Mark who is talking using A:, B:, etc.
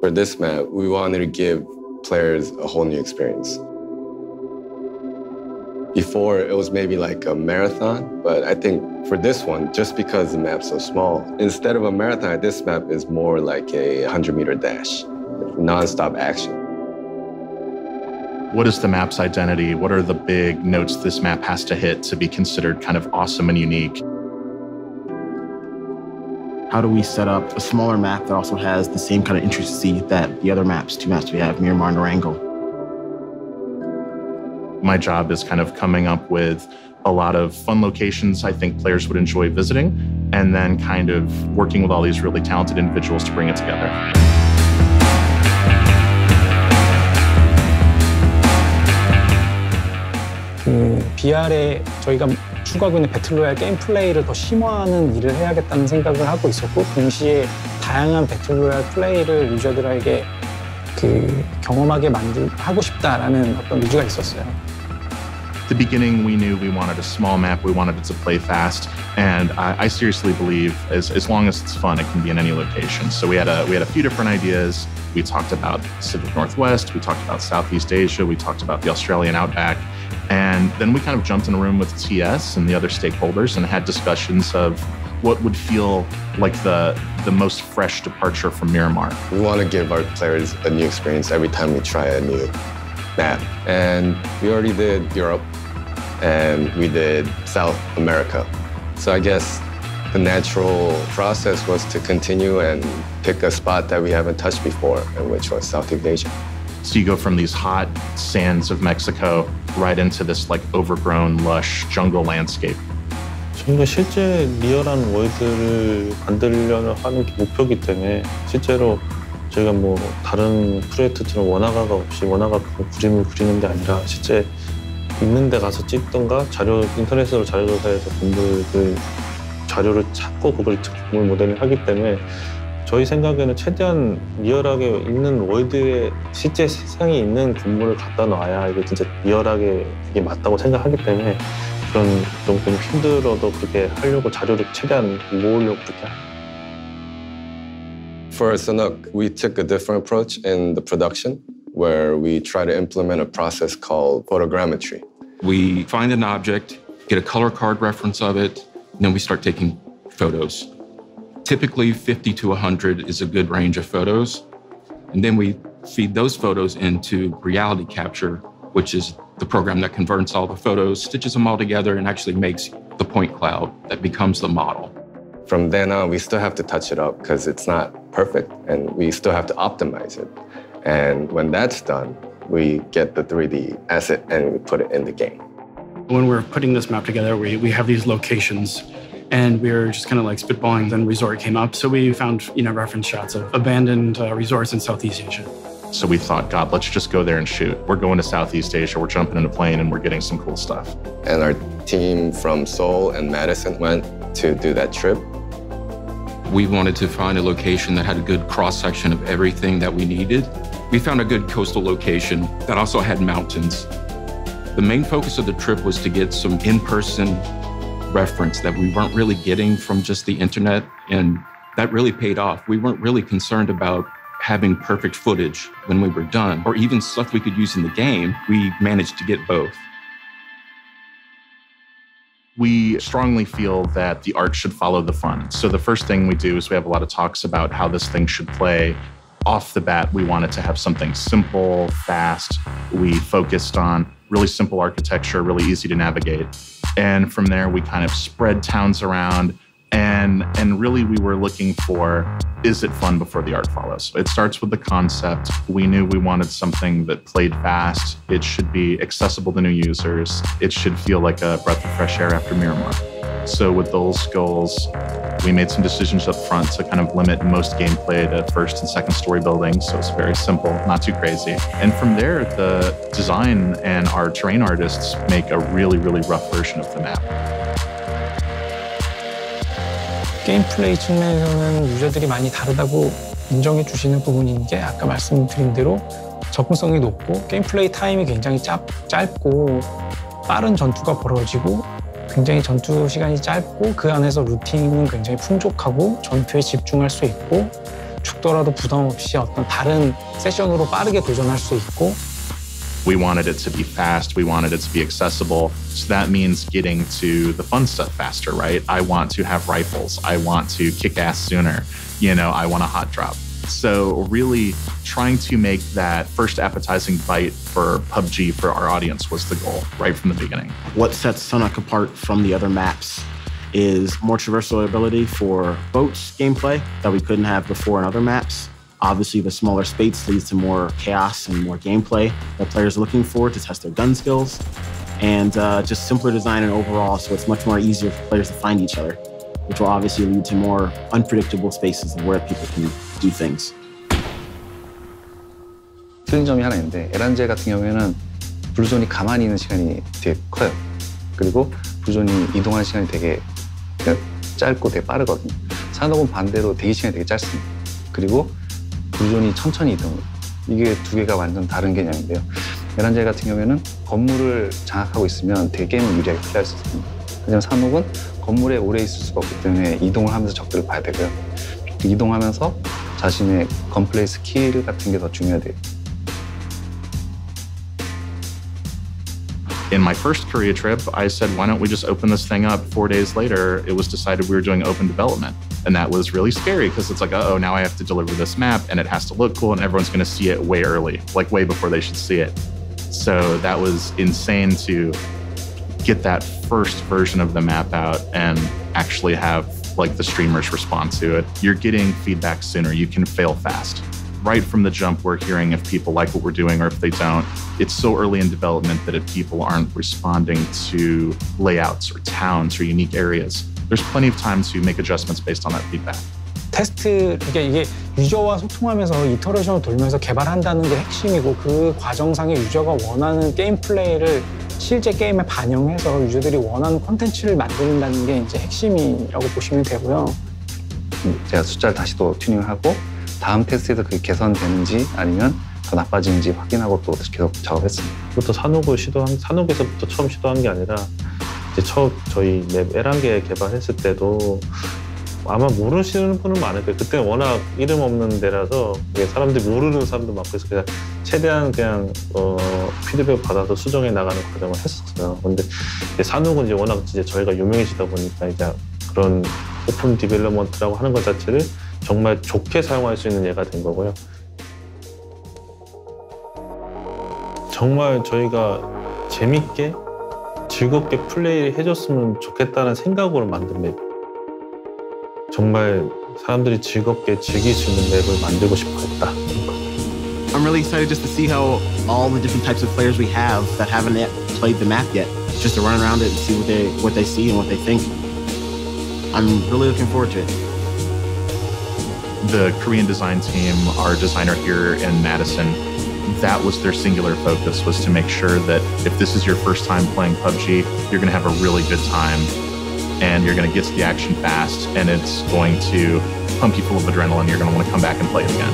A: For this map, we wanted to give players a whole new experience. Before, it was maybe like a marathon, but I think for this one, just because the map's so small, instead of a marathon, this map is more like a 100-meter dash, non-stop action.
B: What is the map's identity? What are the big notes this map has to hit to be considered kind of awesome and unique?
C: How do we set up a smaller map that also has the same kind of intricacy that the other maps, two maps we have, Miramar and Durango?
B: My job is kind of coming up with a lot of fun locations I think players would enjoy visiting, and then kind of working with all these really talented individuals to bring it together.
D: BR에 저희가 추구하고 있는 배틀로얄 게임 플레이를 더 심화하는 일을 해야겠다는 생각을 하고 있었고, 동시에 다양한 배틀로얄 플레이를 유저들에게 경험하게 하고 싶다라는 어떤 의지가 있었어요.
B: At the beginning, we knew we wanted a small map, we wanted it to play fast, and I seriously believe as long as it's fun, it can be in any location. So we had a few different ideas. We talked about Pacific Northwest, we talked about Southeast Asia, we talked about the Australian outback, and then we kind of jumped in a room with TS and the other stakeholders and had discussions of what would feel like the most fresh departure from Miramar.
A: We want to give our players a new experience every time we try a new map. And we already did Europe, and we did South America. So I guess the natural process was to continue and pick a spot that we haven't touched before, which was Southeast Asia.
B: So you go from these hot sands of Mexico right into this like overgrown, lush jungle landscape.
E: 저희가 실제 리얼한 월드를 만들려는 하는 게 목표이기 때문에 실제로 저희가 뭐 다른 프로젝트처럼 원화가가 없이 원화가 그림을 그리는 게 아니라 실제 있는 데 가서 찍던가 인터넷으로 자료조사해서 건물들 자료를 찾고 그걸 건물 모델을 하기 때문에 저희 생각에는 최대한 리얼하게 있는 월드에 실제 세상에 있는 건물을 갖다 놔야 이게 진짜 리얼하게 이게 맞다고 생각하기 때문에 그런 좀 힘들어도 그렇게 하려고 자료를 최대한 모으려고 그렇게 합니다.
A: For Sanuk, we took a different approach in the production, where we try to implement a process called photogrammetry.
F: We find an object, get a color card reference of it, and then we start taking photos. Typically, 50 to 100 is a good range of photos. And then we feed those photos into reality capture, which is the program that converts all the photos, stitches them all together, and actually makes the point cloud that becomes the model.
A: From then on, we still have to touch it up because it's not perfect, and we still have to optimize it. And when that's done, we get the 3D asset and we put it in the game.
G: When we're putting this map together, we have these locations, and we were just kind of like spitballing, then resort came up. So we found, reference shots of abandoned resorts in Southeast Asia.
B: So we thought, God, let's just go there and shoot. We're going to Southeast Asia, we're jumping in a plane, and we're getting some cool stuff.
A: And our team from Seoul and Madison went to do that trip.
F: We wanted to find a location that had a good cross-section of everything that we needed. We found a good coastal location that also had mountains. The main focus of the trip was to get some in-person reference that we weren't really getting from just the internet, and that really paid off. We weren't really concerned about having perfect footage when we were done, or even stuff we could use in the game. We managed to get both.
B: We strongly feel that the art should follow the fun. So the first thing we do is we have a lot of talks about how this thing should play. Off the bat, we wanted to have something simple, fast. We focused on really simple architecture, really easy to navigate. And from there, we kind of spread towns around, and really we were looking for, is it fun before the art follows? It starts with the concept. We knew we wanted something that played fast. It should be accessible to new users. It should feel like a breath of fresh air after Miramar. So with those goals, we made some decisions up front to kind of limit most gameplay to first and second story buildings. So it's very simple, not too crazy. And from there, the design and our terrain artists make a really, really rough version of the map.
D: 게임 플레이 측면에서는 유저들이 많이 다르다고 인정해 주시는 부분인 게 아까 말씀드린 대로 접근성이 높고 게임 플레이 타임이 굉장히 짧고 빠른 전투가 벌어지고 굉장히 전투 시간이 짧고 그 안에서 루팅은 굉장히 풍족하고 전투에 집중할 수 있고 죽더라도 부담 없이 어떤 다른 세션으로 빠르게 도전할 수 있고.
B: We wanted it to be fast. We wanted it to be accessible. So that means getting to the fun stuff faster, right? I want to have rifles. I want to kick ass sooner. You know, I want a hot drop. So really trying to make that first appetizing bite for PUBG for our audience was the goal right from the beginning.
C: What sets Sunuc apart from the other maps is more traversal ability for boats gameplay that we couldn't have before in other maps. Obviously, the smaller space leads to more chaos and more gameplay that players are looking for to test their gun skills, and just simpler design and overall, so it's much more easier for players to find each other, which will obviously lead to more unpredictable spaces of where people can do things.
H: 틀린 점이 하나 있는데 에란젤 같은 경우에는 블루존이 가만히 있는 시간이 되게 커요. 그리고 블루존이 이동하는 시간이 되게 짧고 되게 빠르거든요. 산옥은 반대로 대기 시간이 되게 짧습니다. 그리고 블루존이 천천히 이동해요. 이게 두 개가 완전 다른 개념인데요. 에란젤 같은 경우에는 건물을 장악하고 있으면 되게 게임을 유리하게 플레이할 수 있습니다. 하지만 산옥은 건물에 오래 있을 수가 없기 때문에 이동을 하면서 적들을 봐야 되고요. 이동하면서 자신의 건플레이 스킬 같은 게 더 중요해요.
B: In my first Korea trip, I said, why don't we just open this thing up? 4 days later, it was decided we were doing open development. And that was really scary because it's like, uh-oh, now I have to deliver this map and it has to look cool and everyone's going to see it way early, like way before they should see it. So that was insane to get that first version of the map out and actually have like the streamers respond to it. You're getting feedback sooner. You can fail fast. Right from the jump, we're hearing if people like what we're doing or if they don't. It's so early in development that if people aren't responding to layouts or towns or unique areas, there's plenty of time to make adjustments based on that feedback.
D: 테스트, 이게 유저와 소통하면서 이터레이션을 돌면서 개발한다는 게 핵심이고 그 과정상에 유저가 원하는 게임 플레이를 실제 게임에 반영해서 유저들이 원하는 콘텐츠를 만든다는 게 이제 핵심이라고 보시면 되고요.
H: 제가 숫자를 다시 또 튜닝하고 다음 테스트에서 그게 개선되는지 아니면 더 나빠지는지 확인하고 또 계속 작업했습니다.
E: 부터 산옥에서부터 처음 시도한 게 아니라 이제 처음 저희 맵 에란게 개발했을 때도 아마 모르시는 분은 많을 거예요. 그때는 워낙 이름 없는 데라서 사람들이 모르는 사람도 많고 해서 그냥 최대한 그냥 피드백 받아서 수정해 나가는 과정을 했었어요. 근데 산옥은 이제 워낙 이제 저희가 유명해지다 보니까 이제 그런 오픈 디벨롭먼트라고 하는 것 자체를 정말 좋게 사용할 수 있는 예가 된 거고요. 정말 저희가 재밌게 즐겁게 플레이를 해줬으면 좋겠다는 생각으로 만든 맵. 정말 사람들이 즐겁게 즐길 수 있는 맵을 만들고 싶어 했다.
C: I'm really excited just to see how all the different types of players we have that haven't yet played the map yet, just to run around it and see what they see and what they think. I'm really looking forward to it.
B: The Korean design team, our designer here in Madison, that was their singular focus, was to make sure that if this is your first time playing PUBG, you're going to have a really good time and you're going to get to the action fast and it's going to pump you full of adrenaline. You're going to want to come back and play it again.